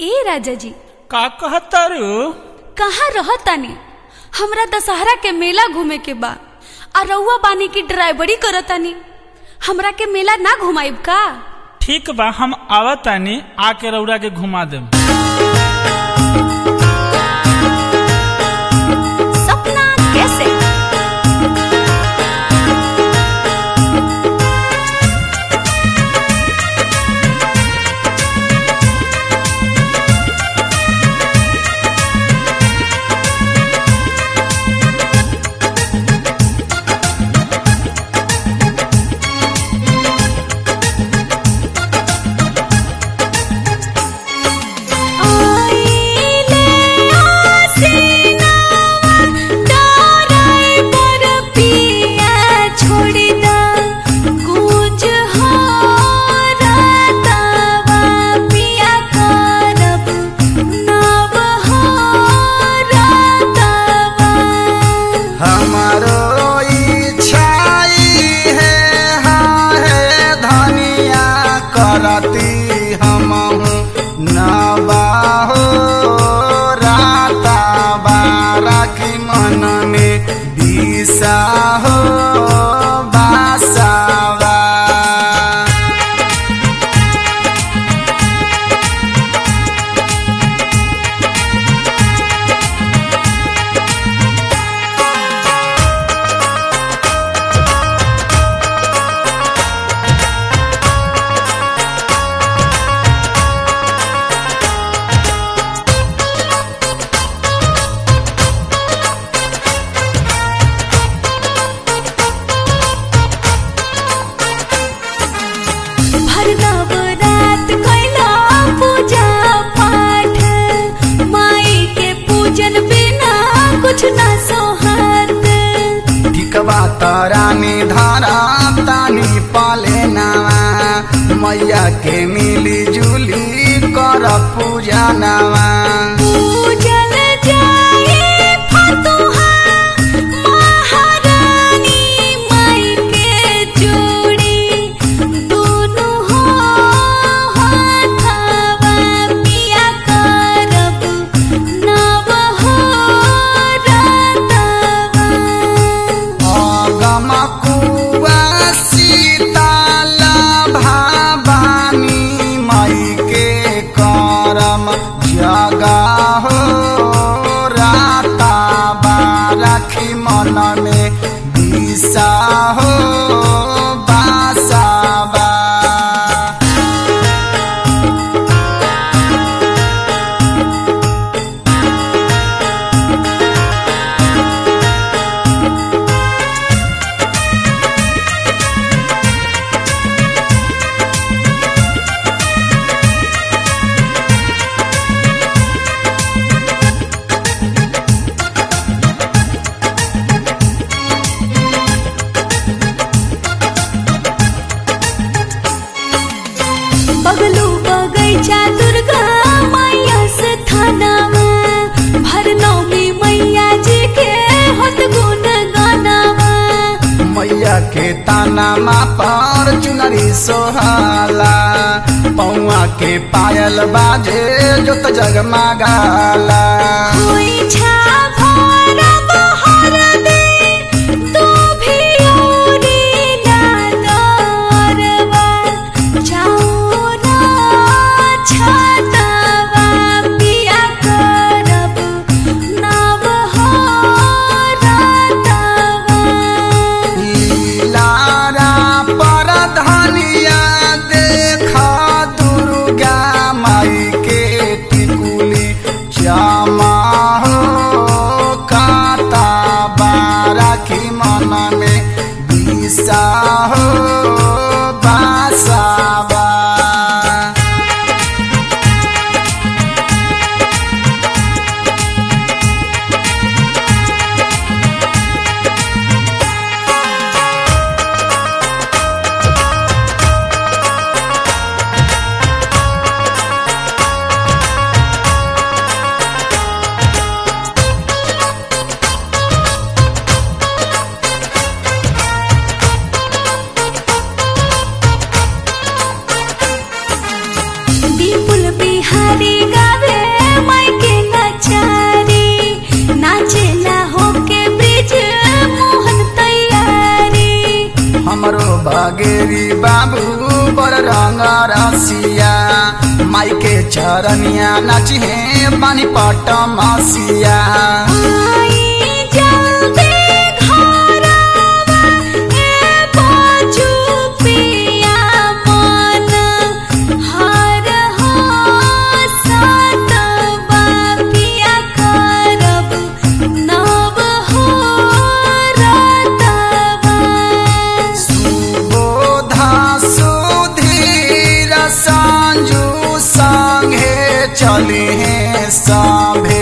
ए राजा जी का कहतारू? कहाँ रहतानी? हमरा दशहरा के मेला घूमे के बा आ रउआ बानी की ड्राइवरी करतानी, हमरा के मेला ना घुमाइब का? ठीक बा, हम आवतानी, आके रउरा के घुमा देम। सपना कैसे? रानी धारा तानी पाले नावा, मैया के मिली जुली कर पूजा नावा। पूजल जाए फतुहा महारानी माई के जोड़ी, दोनों हो हाथवा पिया करब नव हो रतवा। गमकुआ सीताल भवानी माई के करम जगह हो राता बारखी मन में दिशा हो बासाबा। बगलू बगैचा दुर्गा मैया से थानावा, भरनौमी मैया जी के होत गुण गानावा। मैया के ताना पर चुनरी सोहाला, पौआ के पायल बाजे जोत जगमगाला। खोइछा भरब हरदी तो भी औरी लादरवा, चाउरा छतवा पिया करब नव हो रतवा। लारा पर धनिया देखा दुर्गा माई के टिकुली जमा हो बगेरी बाबू बड़ रंग रसिया माई के चरनिया नाचिहे पानी पट मसिया चले हैं सभे